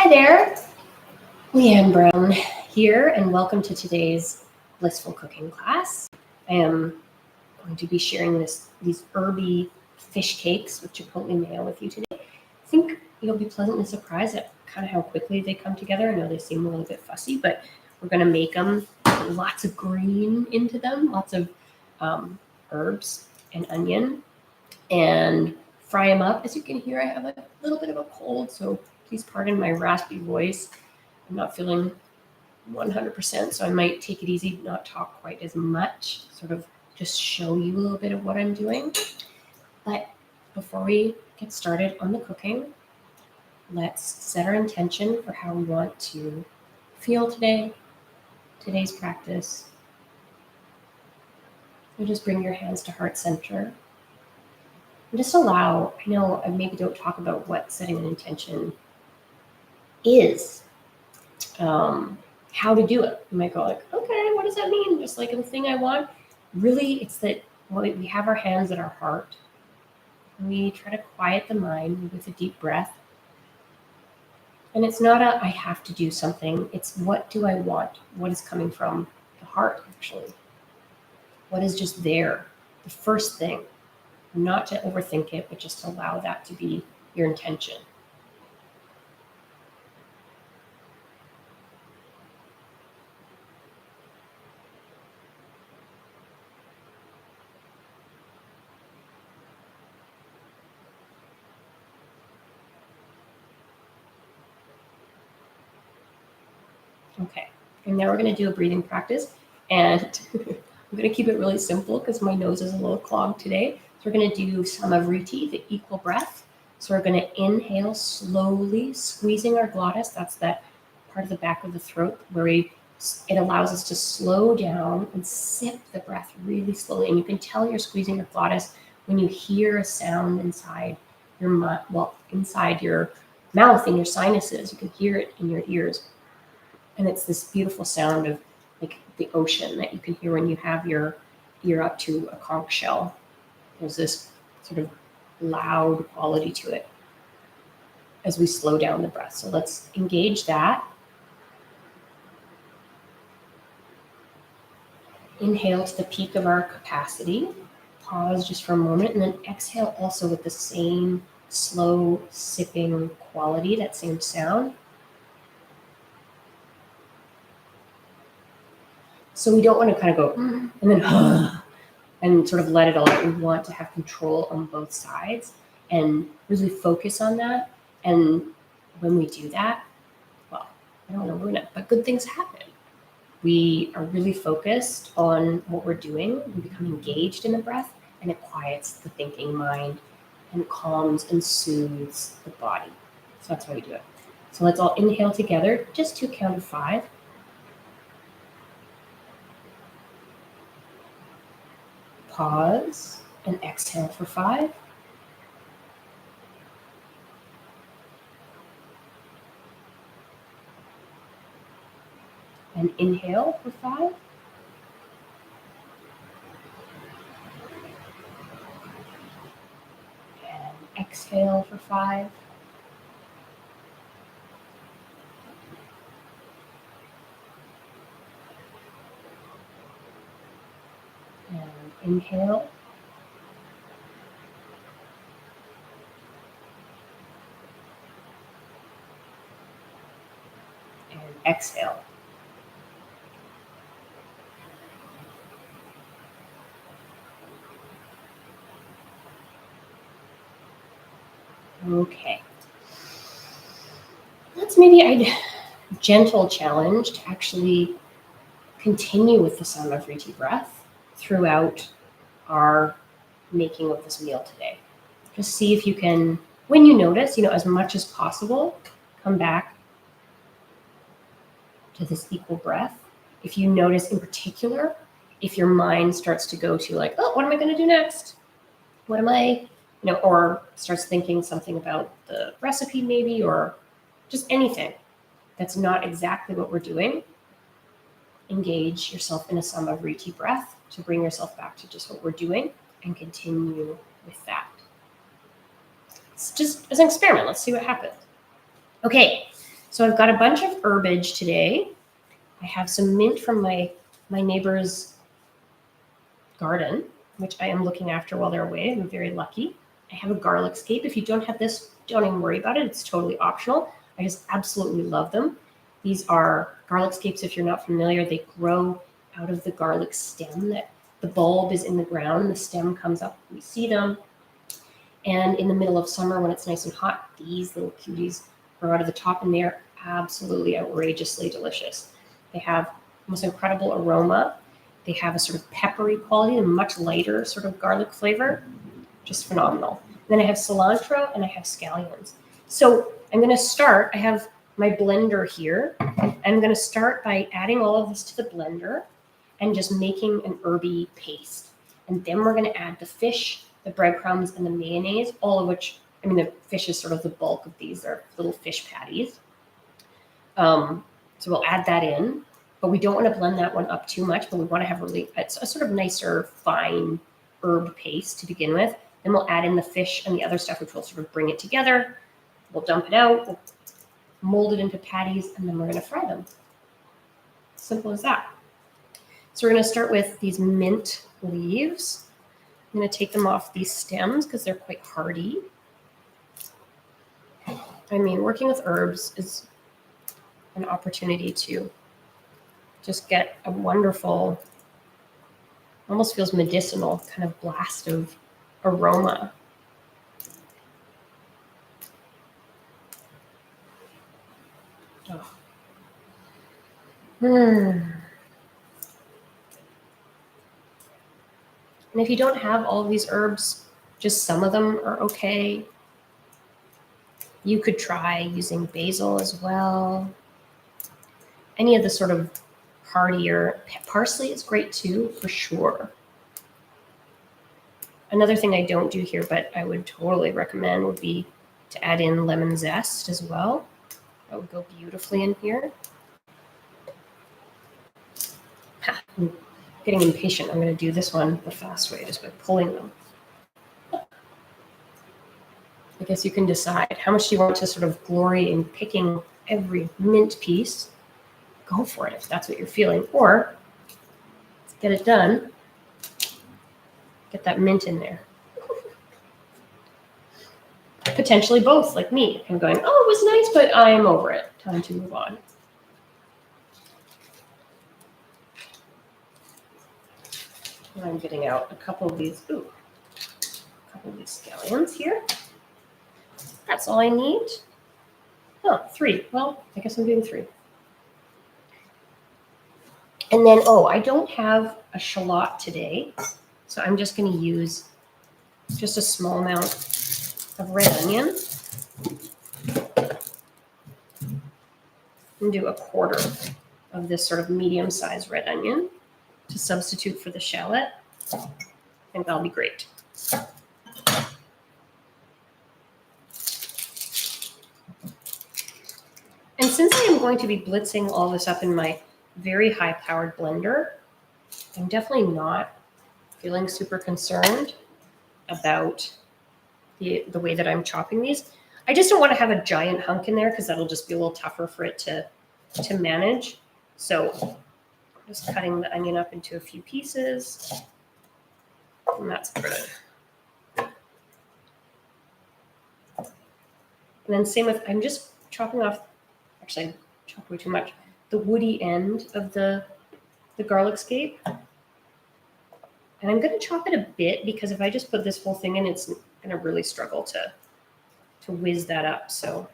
Hi there, Leanne Brown here, and welcome to today's Blissful cooking class. I am going to be sharing these herby fish cakes with Chipotle Mayo with you today. I think you'll be pleasantly surprised at kind of how quickly they come together. I know they seem a little bit fussy, but we're going to make them lots of green into them, lots of herbs and onion, and fry them up. As you can hear, I have a little bit of a cold, so please pardon my raspy voice. I'm not feeling 100%, so I might take it easy, not talk quite as much, sort of just show you a little bit of what I'm doing. But before we get started on the cooking, let's set our intention for how we want to feel today's practice. So just bring your hands to heart center. And just allow, I know I maybe don't talk about what setting an intention is, how to do it. You might go like, okay, what does that mean? Just like the thing I want. Really, it's that we have our hands at our heart. And we try to quiet the mind with a deep breath. And it's not I have to do something. It's what do I want? What is coming from the heart, actually? What is just there? The first thing. Not to overthink it, but just allow that to be your intention. Okay, and now we're going to do a breathing practice, and I'm going to keep it really simple because my nose is a little clogged today. So we're going to do samavriti, the equal breath. So we're going to inhale slowly, squeezing our glottis. That's that part of the back of the throat where it allows us to slow down and sip the breath really slowly. And you can tell you're squeezing your glottis when you hear a sound inside your inside your mouth and your sinuses. You can hear it in your ears. And it's this beautiful sound of like the ocean that you can hear when you have your ear up to a conch shell. There's this sort of loud quality to it as we slow down the breath. So let's engage that. Inhale to the peak of our capacity. Pause just for a moment, and then exhale also with the same slow sipping quality, that same sound. So we don't want to kind of go and then and sort of let it all out. We want to have control on both sides and really focus on that. And when we do that, well, I don't know when, but good things happen. We are really focused on what we're doing. We become engaged in the breath, and it quiets the thinking mind and calms and soothes the body. So that's how we do it. So let's all inhale together, just to a count of 5. Pause and exhale for 5. And inhale for 5. And exhale for 5. And inhale. And exhale. Okay. That's maybe a gentle challenge to actually continue with the samavriti breath throughout our making of this meal today. Just see if you can, when you notice, as much as possible, come back to this equal breath. If you notice in particular, if your mind starts to go to like, oh, what am I going to do next? What am I, or starts thinking something about the recipe maybe, or just anything that's not exactly what we're doing, engage yourself in a samavriti breath to bring yourself back to just what we're doing and continue with that. It's just as an experiment. Let's see what happens. Okay, So I've got a bunch of herbage today. I have some mint from my neighbor's garden, which I am looking after while they're away. I'm very lucky. I have a garlic scape. If you don't have this, don't even worry about it. It's totally optional. I just absolutely love them. These are garlic scapes. If you're not familiar, they grow out of the garlic stem. That the bulb is in the ground and the stem comes up. We see them. And in the middle of summer, when it's nice and hot, these little cuties grow out of the top, and they are absolutely outrageously delicious. They have most incredible aroma. They have a sort of peppery quality and much lighter sort of garlic flavor. Just phenomenal. Then I have cilantro and I have scallions. So I'm going to start. I have my blender here. I'm going to start by adding all of this to the blender and just making an herby paste. And then we're going to add the fish, the breadcrumbs, and the mayonnaise, all of which, I mean, the fish is sort of the bulk of these. They're little fish patties. So we'll add that in. But we don't want to blend that one up too much, but we want to have a sort of nicer, fine herb paste to begin with. Then we'll add in the fish and the other stuff, which will sort of bring it together. We'll dump it out, we'll mold it into patties, and then we're going to fry them. Simple as that. So we're going to start with these mint leaves. I'm going to take them off these stems because they're quite hardy. I mean, working with herbs is an opportunity to just get a wonderful, almost feels medicinal kind of blast of aroma. Oh. And if you don't have all of these herbs, just some of them are okay. You could try using basil as well. Any of the sort of heartier, parsley is great too, for sure. Another thing I don't do here, but I would totally recommend, would be to add in lemon zest as well. That would go beautifully in here. I'm getting impatient. I'm going to do this one the fast way, just by pulling them. I guess you can decide how much do you want to sort of glory in picking every mint piece. Go for it if that's what you're feeling. Or let's get it done. Get that mint in there. Potentially both, like me. I'm going, oh, it was nice, but I'm over it. Time to move on. And I'm getting out a couple of these, scallions here. That's all I need. Oh, 3. Well, I guess I'm doing 3. And then, I don't have a shallot today, so I'm just going to use just a small amount of red onion and do a quarter of this sort of medium-sized red onion to substitute for the shallot. I think that'll be great. And since I am going to be blitzing all this up in my very high-powered blender, I'm definitely not feeling super concerned about the way that I'm chopping these. I just don't want to have a giant hunk in there because that'll just be a little tougher for it to manage. So I'm just cutting the onion up into a few pieces, and that's good. And then same with, I'm just chopping off, actually I chopped way too much, the woody end of the garlic scape. And I'm going to chop it a bit because if I just put this whole thing in, it's going to really struggle to whiz that up. So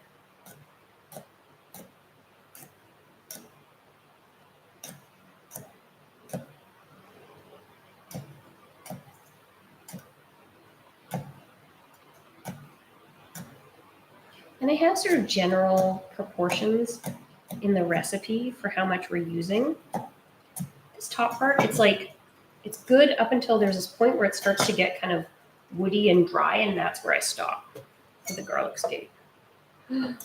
and I have sort of general proportions in the recipe for how much we're using. This top part, it's good up until there's this point where it starts to get kind of woody and dry, and that's where I stop with the garlic scape. The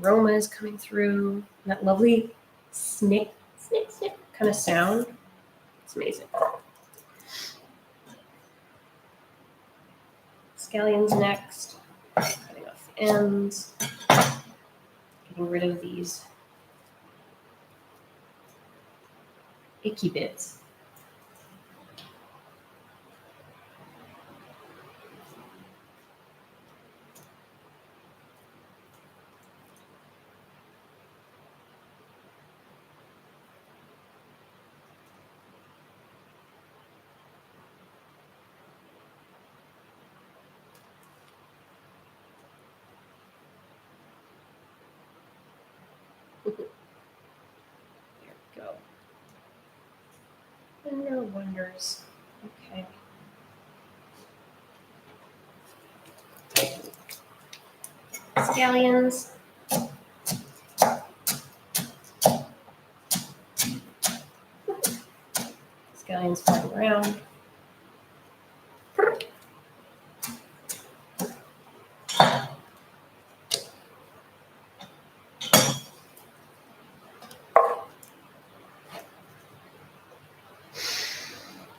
aroma is coming through, that lovely snick, snick, snick kind of sound. It's amazing. Scallions next. Cutting off the ends. getting rid of these icky bits. There we go. Wonder wonders. Okay. Scallions. Scallions flying around.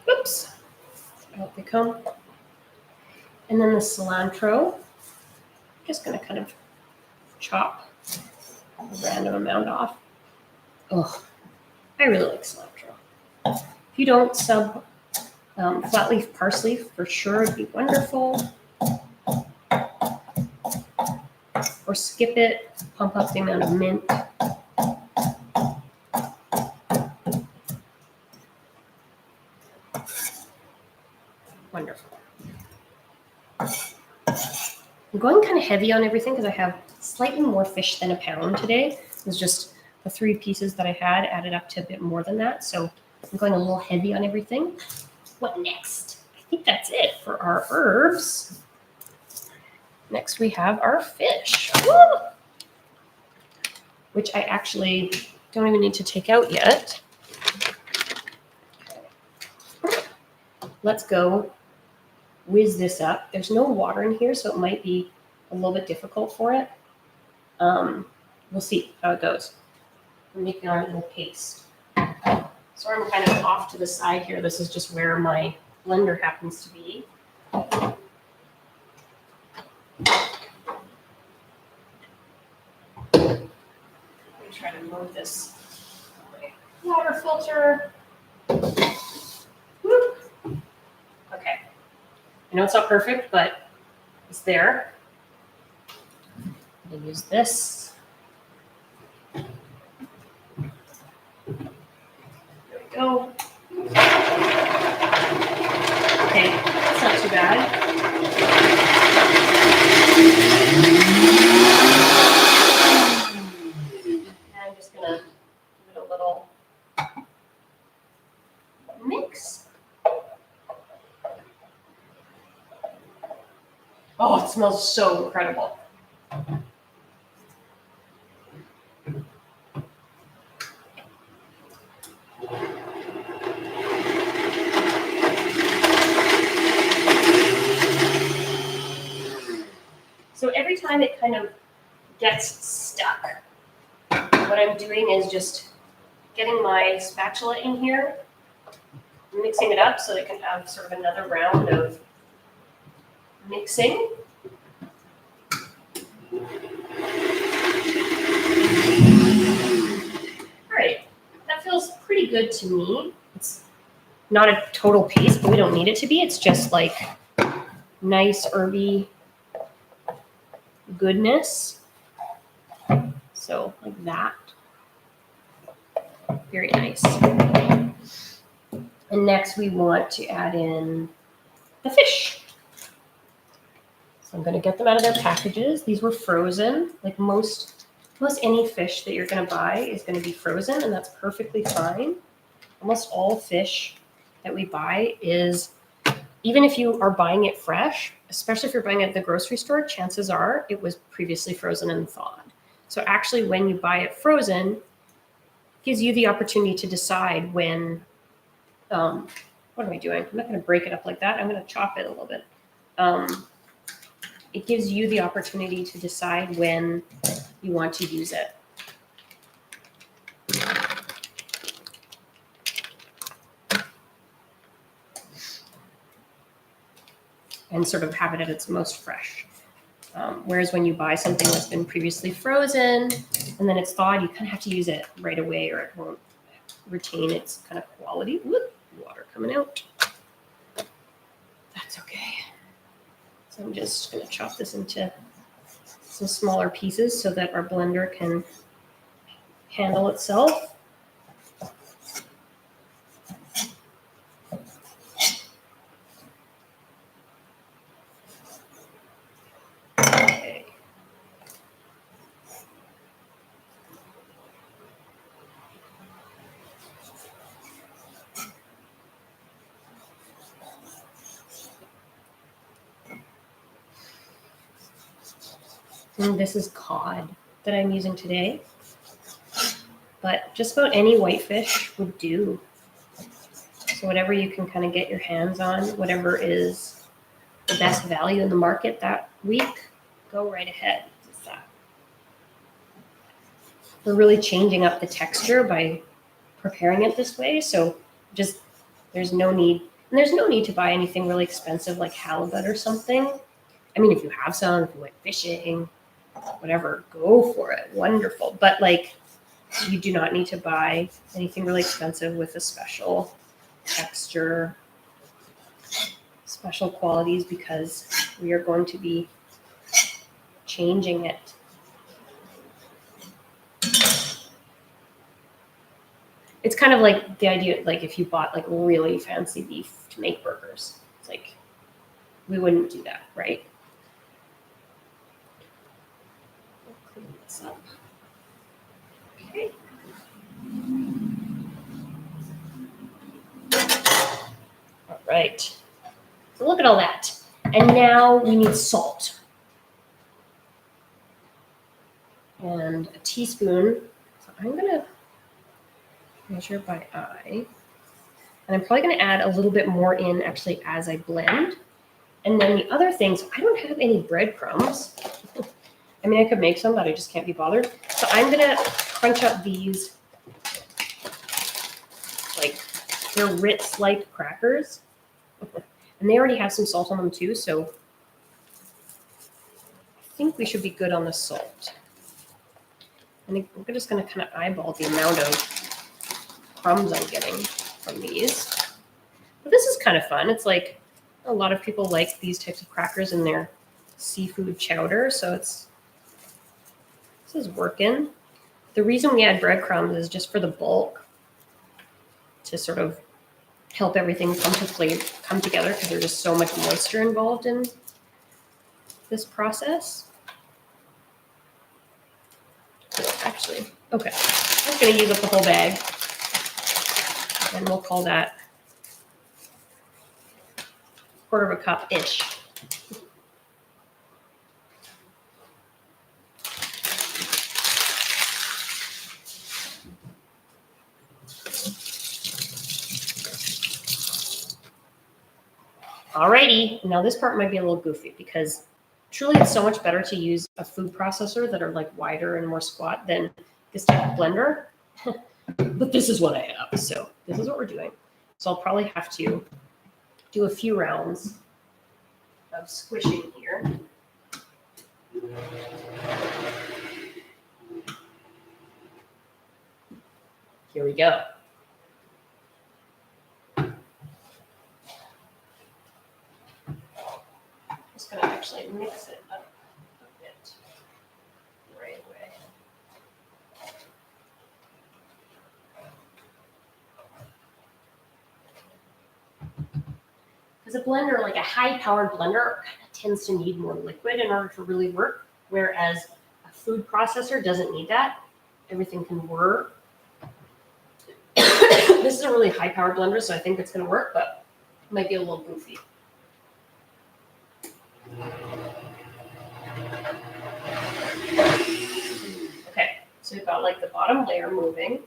Oops. Out they come. And then the cilantro. I'm just going to kind of chop a random amount off. Oh, I really like cilantro. If you don't sub flat leaf parsley, for sure it'd be wonderful. Or skip it, pump up the amount of mint. Wonderful. I'm going kind of heavy on everything because I have slightly more fish than a pound today. It was just the 3 pieces that I had added up to a bit more than that. So I'm going a little heavy on everything. What next? I think that's it for our herbs. Next we have our fish. Woo! Which I actually don't even need to take out yet. Okay. Let's go whiz this up. There's no water in here, so it might be a little bit difficult for it. We'll see how it goes. We're making our little paste. So I'm kind of off to the side here. This is just where my blender happens to be. Try to move this water filter. Whoop. Okay. I know it's not perfect, but it's there. I'll use this. There we go. Okay, that's not too bad. I'm just gonna give it a little mix. Oh, it smells so incredible. So every time it kind of gets stuck, what I'm doing is just getting my spatula in here, mixing it up so it can have sort of another round of mixing. All right, that feels pretty good to me. It's not a total paste, but we don't need it to be. It's just like nice herby goodness. So like that. Very nice. And next we want to add in the fish. So I'm going to get them out of their packages. These were frozen. Like most any fish that you're going to buy is going to be frozen, and that's perfectly fine. Almost all fish that we buy is, even if you are buying it fresh, especially if you're buying it at the grocery store, chances are it was previously frozen and thawed. So actually when you buy it frozen, it gives you the opportunity to decide when, what am I doing? I'm not going to break it up like that. I'm going to chop it a little bit. It gives you the opportunity to decide when you want to use it. And sort of have it at its most fresh. Whereas when you buy something that's been previously frozen, and then it's thawed, you kind of have to use it right away or it won't retain its kind of quality. Whoop, water coming out. That's okay. So I'm just going to chop this into some smaller pieces so that our blender can handle itself. Okay. And this is cod that I'm using today, but just about any whitefish would do. So whatever you can kind of get your hands on, whatever is the best value in the market that week, go right ahead with that. We're really changing up the texture by preparing it this way. So just, there's no need to buy anything really expensive like halibut or something. I mean, if you have some, if you went fishing, whatever, go for it. Wonderful. But like, you do not need to buy anything really expensive with a special texture, special qualities, because we are going to be changing it. It's kind of like the idea, like if you bought like really fancy beef to make burgers, it's like, we wouldn't do that, right? We'll clean this up. Okay. All right. So look at all that. And now we need salt. And a teaspoon. So I'm going to measure by eye. And I'm probably going to add a little bit more in actually as I blend. And then the other things, I don't have any breadcrumbs. I mean, I could make some, but I just can't be bothered. So I'm going to crunch up these, like, they're Ritz-like crackers. And they already have some salt on them too, so I think we should be good on the salt. And we're just going to kind of eyeball the amount of crumbs I'm getting from these. But this is kind of fun. It's like a lot of people like these types of crackers in their seafood chowder, so this is working. The reason we add breadcrumbs is just for the bulk, to sort of help everything come together, because there's just so much moisture involved in this process. Actually, okay, I'm just going to use up the whole bag, and we'll call that 1/4 cup-ish. Alrighty, now this part might be a little goofy because truly it's so much better to use a food processor that are like wider and more squat than this type of blender. But this is what I have, so this is what we're doing. So I'll probably have to do a few rounds of squishing here. Here we go. Just gonna actually mix it up a bit right away. Because a blender, like a high-powered blender, kind of tends to need more liquid in order to really work, whereas a food processor doesn't need that. Everything can whir. This is a really high-powered blender, so I think it's going to work, but it might be a little goofy. Okay, so we've got like the bottom layer moving.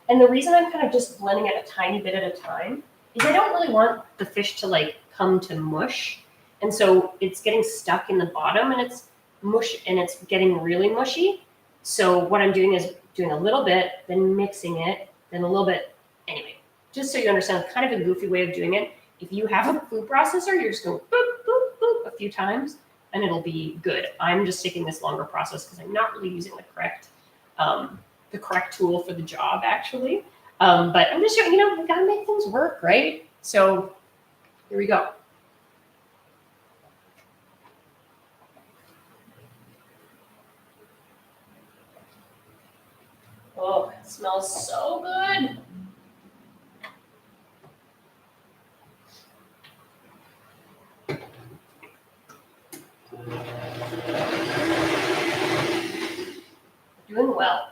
And the reason I'm kind of just blending it a tiny bit at a time is I don't really want the fish to like come to mush. And so it's getting stuck in the bottom and it's mush and it's getting really mushy. So what I'm doing is doing a little bit, then mixing it, then a little bit. Anyway, just so you understand, kind of a goofy way of doing it. If you have a food processor, you're just going boop, boop, boop a few times and it'll be good. I'm just taking this longer process because I'm not really using the correct tool for the job actually. But I'm just showing, we gotta make things work, right? So here we go. Oh, it smells so good. Doing well.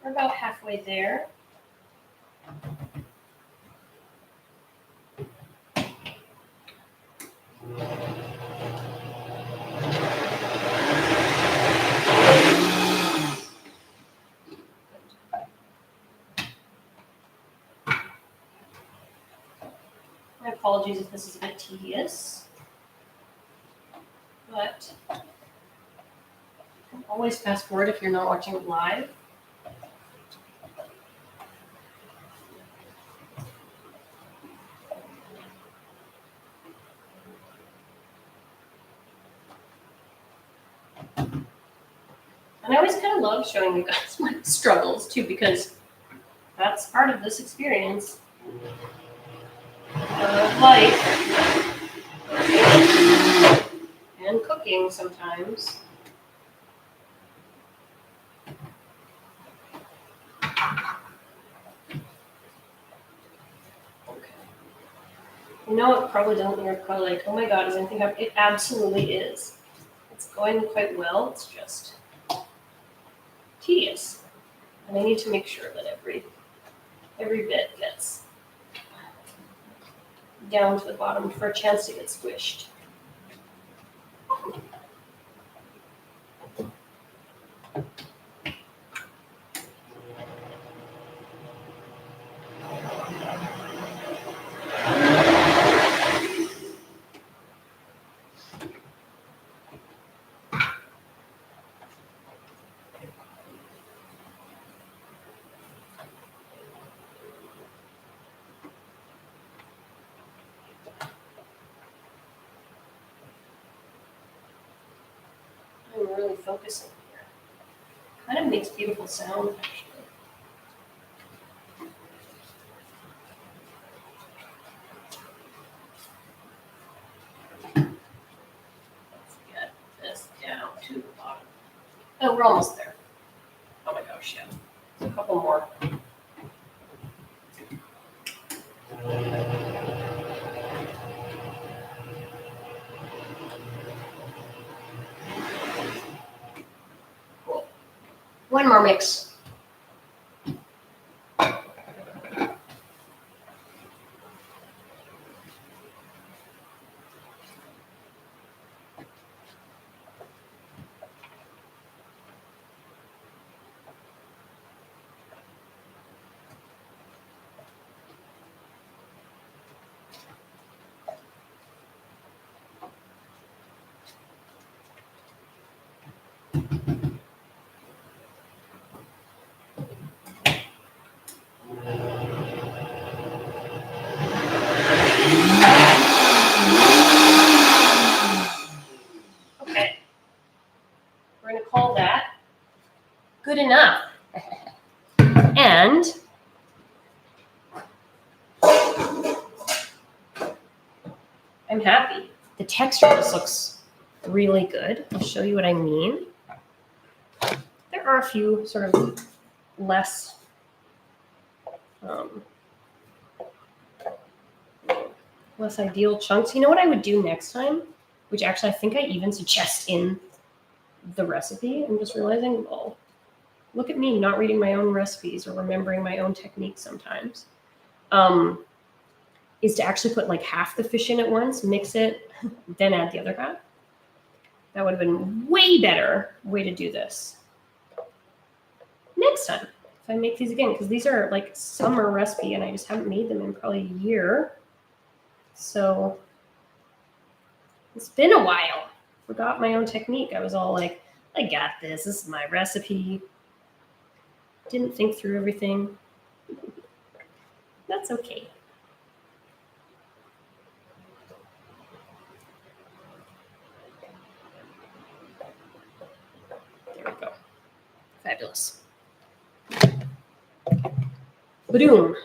We're about halfway there. My apologies if this is a bit tedious, but always fast forward if you're not watching it live. And I always kind of love showing you guys my struggles too, because that's part of this experience of life and cooking sometimes. Okay. It probably doesn't. You're probably like, oh my God, is anything happening? It absolutely is. It's going quite well. It's just tedious. And I need to make sure that every bit gets down to the bottom for a chance to get squished. I'm really focusing here. Kind of makes beautiful sound, actually. Let's get this down to the bottom. Oh, we're almost there. Oh my gosh, yeah. A couple more. Cool. One more mix. Okay. We're going to call that good enough. And I'm happy. The texture just looks really good. I'll show you what I mean. There are a few sort of less ideal chunks. You know what I would do next time? Which actually I think I even suggest in the recipe. I'm just realizing, well, look at me not reading my own recipes or remembering my own techniques sometimes. Is to actually put like half the fish in at once, mix it, then add the other half. That would have been way better way to do this. Next time, if I make these again, because these are like summer recipe and I just haven't made them in probably a year. So it's been a while. Forgot my own technique. I was all like, I got this. This is my recipe. Didn't think through everything. That's okay. There we go. Fabulous. Boom.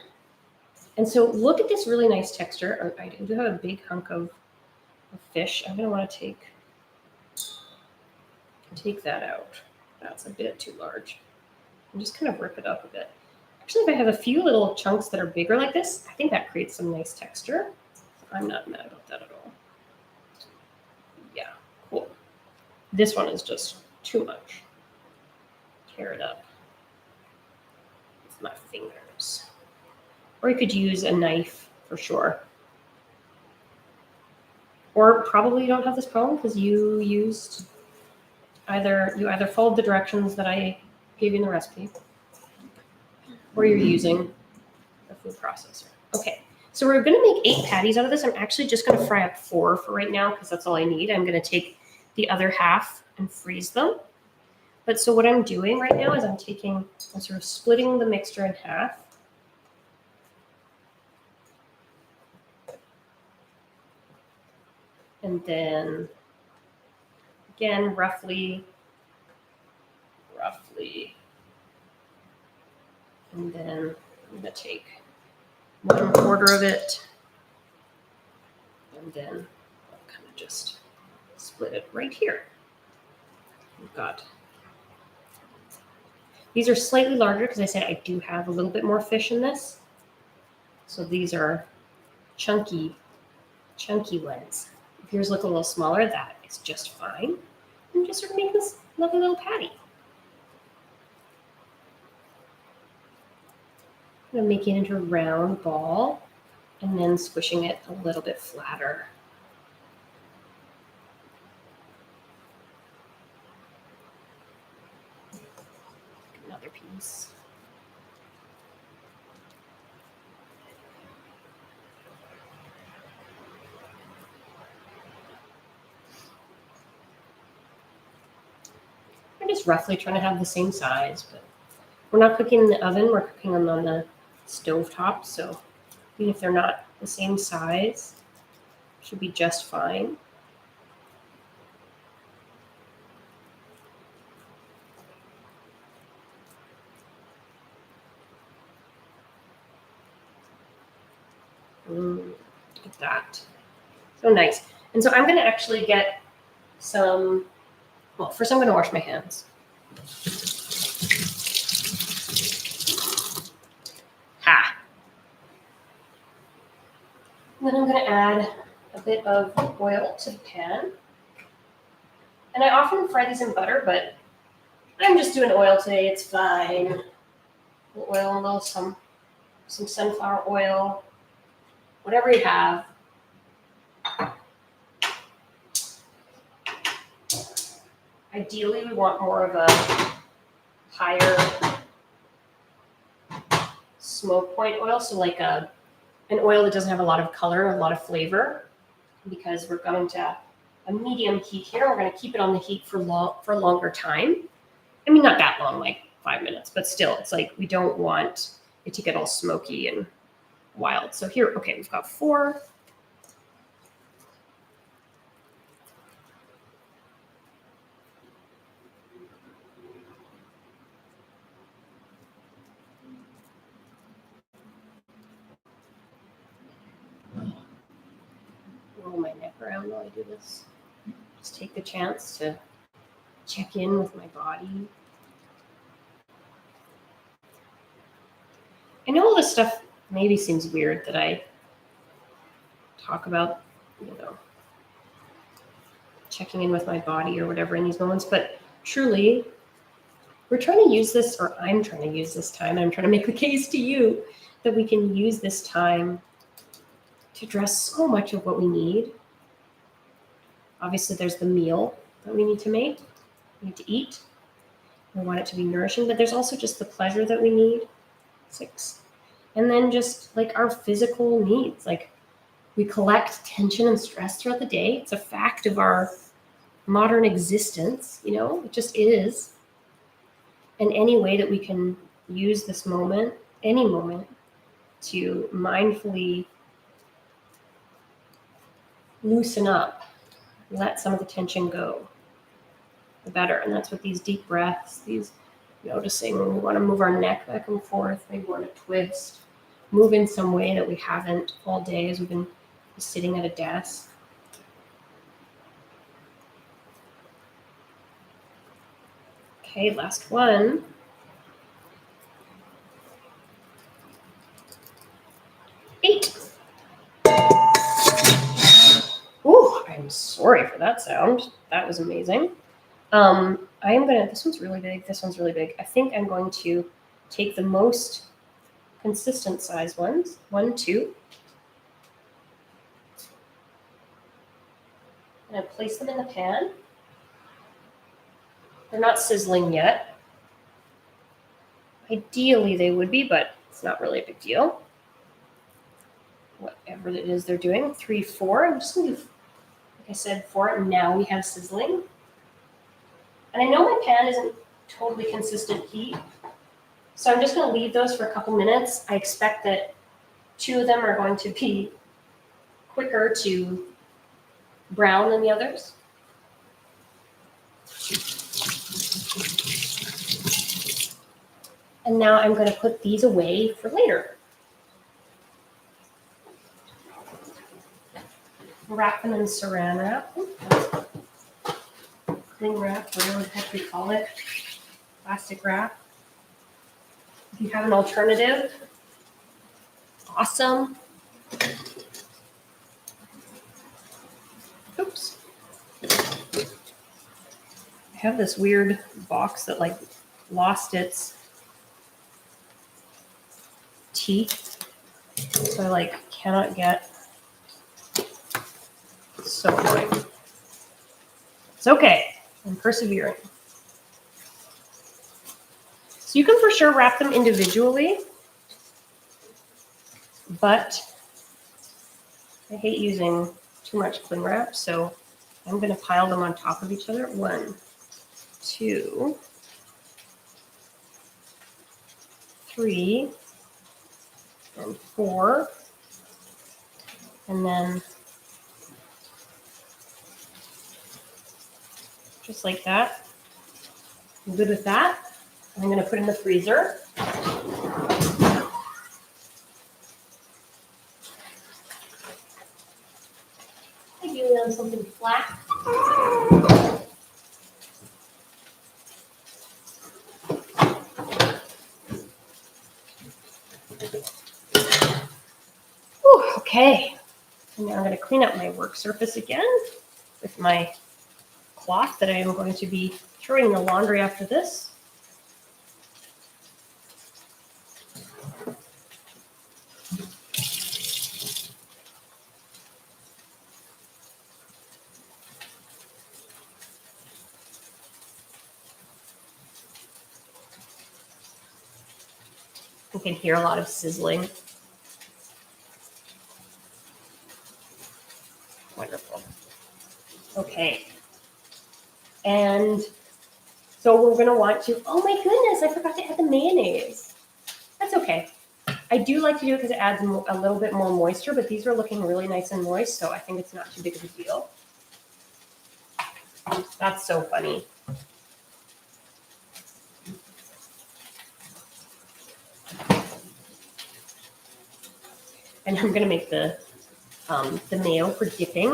And so look at this really nice texture. I do have a big hunk of fish. I'm going to want to take that out. That's a bit too large. And just kind of rip it up a bit. Actually, if I have a few little chunks that are bigger like this, I think that creates some nice texture. I'm not mad about that at all. Yeah, cool. This one is just too much. Tear it up with my fingers. Or you could use a knife for sure. Or probably you don't have this problem because you either followed the directions that I gave you in the recipe, or you're using a food processor. Okay, so we're going to make 8 patties out of this. I'm actually just going to fry up 4 for right now because that's all I need. I'm going to take the other half and freeze them. But so what I'm doing right now is I'm sort of splitting the mixture in half. And then, again, roughly, and then I'm going to take 1/4 of it, and then I'll kind of just split it right here. We've got, these are slightly larger because I said I do have a little bit more fish in this. So these are chunky ones. If yours look a little smaller, that is just fine. And just sort of make this lovely little patty. I'm going to make it into a round ball and then squishing it a little bit flatter. Another piece. I'm just roughly trying to have the same size, but we're not cooking in the oven, we're cooking them on the stove top, so even if they're not the same size, should be just fine. Look at that. So nice. And so I'm going to actually get some, well, first I'm going to wash my hands. Ha! And then I'm going to add a bit of oil to the pan. And I often fry these in butter, but I'm just doing oil today. It's fine. A little oil, a little some sunflower oil, whatever you have. Ideally, we want more of a higher smoke point oil, so like an oil that doesn't have a lot of color, a lot of flavor, because we're going to a medium heat here. We're going to keep it on the heat for a longer time. I mean, not that long, like 5 minutes, but still, it's like we don't want it to get all smoky and wild. So here, okay, we've got 4. Roll my neck around while I do this. Just take the chance to check in with my body. I know all this stuff maybe seems weird that I talk about, checking in with my body or whatever in these moments, but truly, we're trying to use this, or I'm trying to use this time, and I'm trying to make the case to you that we can use this time to address so much of what we need. Obviously, there's the meal that we need to make, we need to eat. We want it to be nourishing, but there's also just the pleasure that we need. 6. And then just like our physical needs, like we collect tension and stress throughout the day. It's a fact of our modern existence, you know, it just is. And any way that we can use this moment, any moment, to mindfully loosen up, let some of the tension go, the better. And that's what these deep breaths, these noticing when we want to move our neck back and forth, maybe want to twist, move in some way that we haven't all day as we've been sitting at a desk. Okay, last one. 8. Ooh, I'm sorry for that sound. That was amazing. This one's really big. This one's really big. I think I'm going to take the most consistent size ones. 1, 2. And I place them in the pan. They're not sizzling yet. Ideally they would be, but it's not really a big deal. Whatever it is they're doing. 3, 4. I'm just going to do, like I said, 4. And now we have sizzling. And I know my pan isn't totally consistent heat, so I'm just going to leave those for a couple minutes. I expect that 2 of them are going to be quicker to brown than the others. And now I'm going to put these away for later. Wrap them in saran wrap. Cling wrap, whatever the heck we call it. Plastic wrap. If you have an alternative, awesome. Oops. I have this weird box that like lost its teeth, so I like cannot get. It's so annoying. It's okay. I'm persevering. So you can for sure wrap them individually, but I hate using too much cling wrap, so I'm going to pile them on top of each other. 1, 2, 3, and 4, and then just like that. I'm good with that. I'm going to put in the freezer. Ideally on something flat. Whew, okay. And now I'm going to clean up my work surface again with my cloth that I am going to be throwing in the laundry after this. You can hear a lot of sizzling. Wonderful. Okay. And so we're going to want to, oh my goodness, I forgot to add the mayonnaise. That's okay. I do like to do it because it adds a little bit more moisture, but these are looking really nice and moist, so I think it's not too big of a deal. That's so funny. And I'm going to make the mayo for dipping.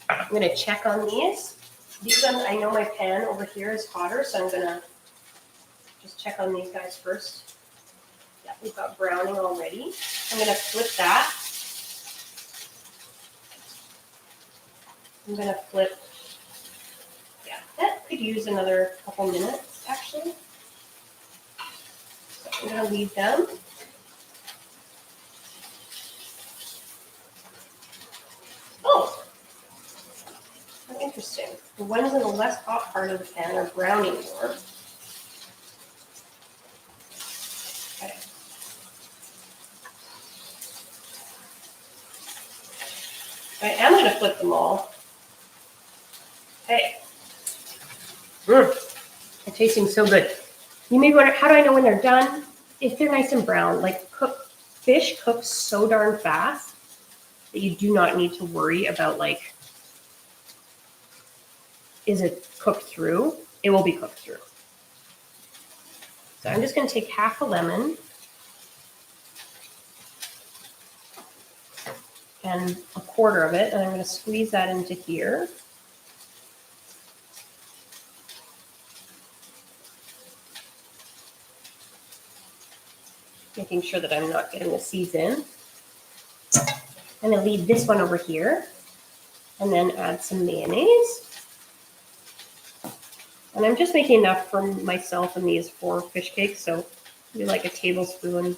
I'm going to check on these. These ones, I know my pan over here is hotter, so I'm going to just check on these guys first. Yeah, we've got browning already. I'm going to flip that. I'm gonna flip. Yeah, that could use another couple minutes actually. So I'm gonna leave them. Oh, how interesting. The ones in the less hot part of the pan are browning more. Okay. I am going to flip them all. Okay. They're tasting so good. You may wonder, how do I know when they're done? If they're nice and brown, like fish cooks so darn fast that you do not need to worry about like, is it cooked through? It will be cooked through. So I'm just going to take half a lemon and a quarter of it, and I'm going to squeeze that into here. Making sure that I'm not getting the seeds in. I'm going to leave this one over here and then add some mayonnaise. And I'm just making enough for myself and these 4 fish cakes, so maybe like a tablespoon,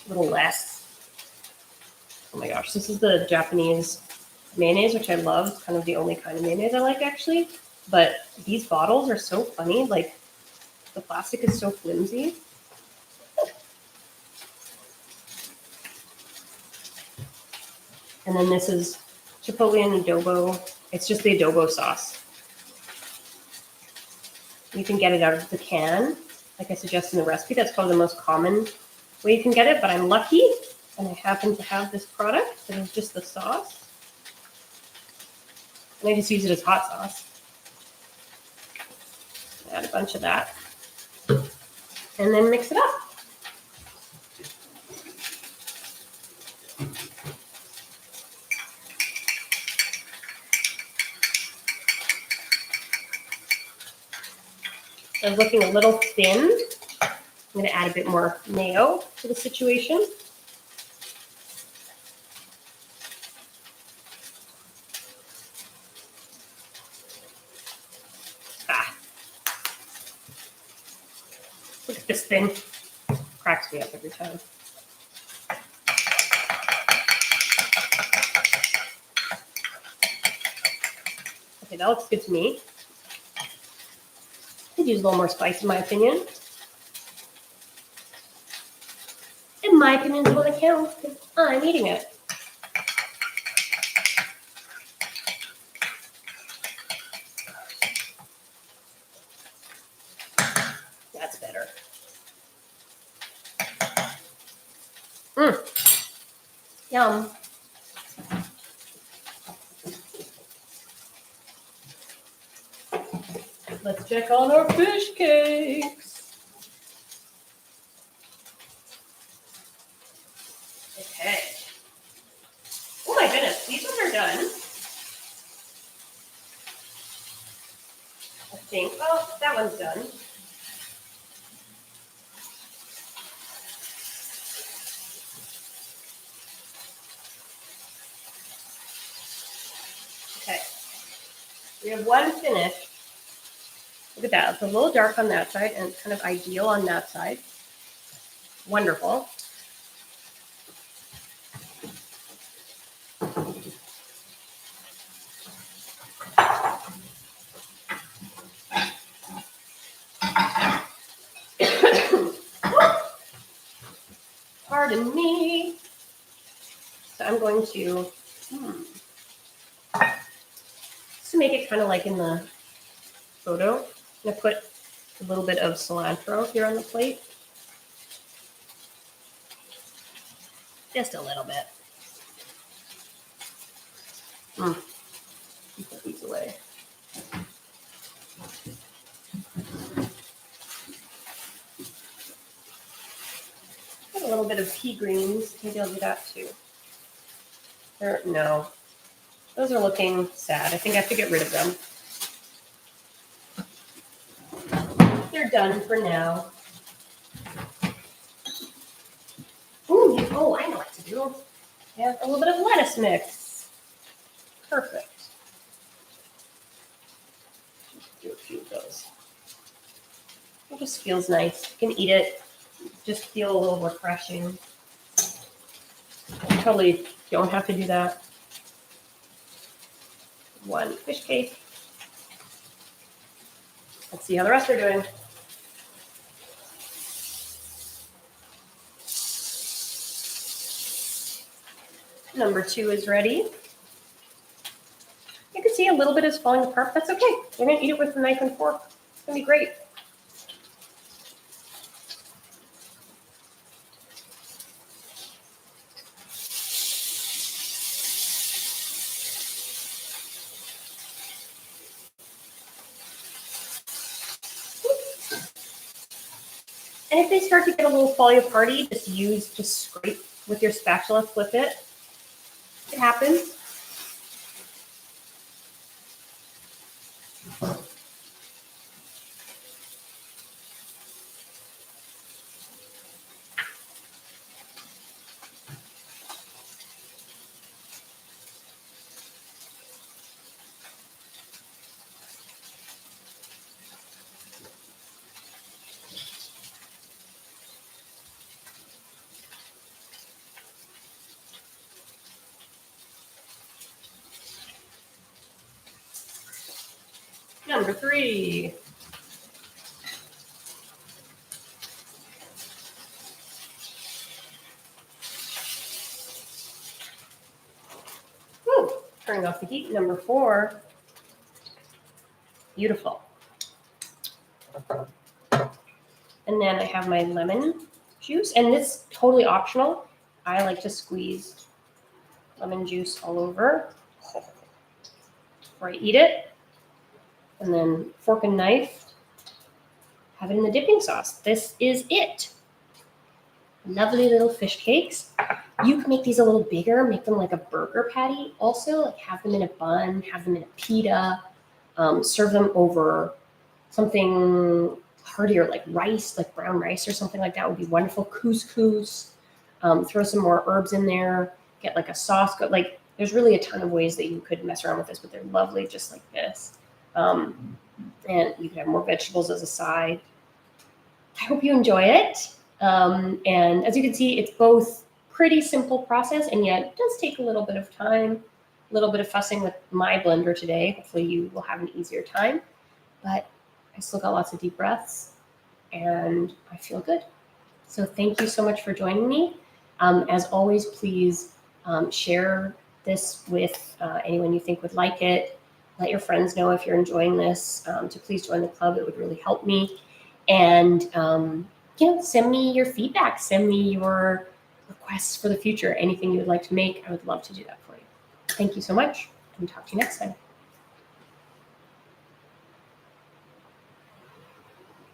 a little less. Oh my gosh, this is the Japanese mayonnaise, which I love. It's kind of the only kind of mayonnaise I like actually. But these bottles are so funny, like the plastic is so flimsy. And then this is chipotle and adobo. It's just the adobo sauce. You can get it out of the can, like I suggest in the recipe. That's probably the most common way you can get it, but I'm lucky and I happen to have this product that is just the sauce. And I just use it as hot sauce. Add a bunch of that. And then mix it up. They're looking a little thin. I'm going to add a bit more mayo to the situation. Look at this thing. Cracks me up every time. Okay, that looks good to me. Could use a little more spice in my opinion. And my opinion is what it counts because I'm eating it. That's better. Yum. Let's check on our fish cakes. Okay. Oh my goodness, these ones are done. I think. Oh, that one's done. Okay. We have one finished. Look at that. It's a little dark on that side and kind of ideal on that side. Wonderful. Pardon me. So I'm going to, just to make it kind of like in the photo, I'm going to put a little bit of cilantro here on the plate. Just a little bit. Put these away. Put a little bit of pea greens. Maybe I'll do that too. No. Those are looking sad. I think I have to get rid of them. They're done for now. Ooh, oh, I know what to do. Yeah, a little bit of lettuce mix. Perfect. Do a few of those. It just feels nice. You can eat it. Just feel a little refreshing. You totally don't have to do that. One fish cake. Let's see how the rest are doing. Number 2 is ready. You can see a little bit is falling apart. That's okay. We're going to eat it with a knife and fork. It's going to be great. And if they start to get a little falling aparty, just scrape with your spatula, flip it. It happens. Number 3. Woo, turning off the heat. Number 4. Beautiful. And then I have my lemon juice, and this is totally optional. I like to squeeze lemon juice all over before I eat it. And then fork and knife, have it in the dipping sauce. This is it. Lovely little fish cakes. You can make these a little bigger, make them like a burger patty also, like have them in a bun, have them in a pita, serve them over something heartier like rice, like brown rice or something like that would be wonderful. Couscous, throw some more herbs in there, get like a sauce. Like there's really a ton of ways that you could mess around with this, but they're lovely just like this. And you can have more vegetables as a side. I hope you enjoy it. And as you can see, it's both pretty simple process, and yet it does take a little bit of time, a little bit of fussing with my blender today. Hopefully you will have an easier time, but I still got lots of deep breaths and I feel good. So thank you so much for joining me. As always, please share this with anyone you think would like it. Let your friends know if you're enjoying this, to please join the club. It would really help me. And, send me your feedback. Send me your requests for the future. Anything you would like to make, I would love to do that for you. Thank you so much, and talk to you next time.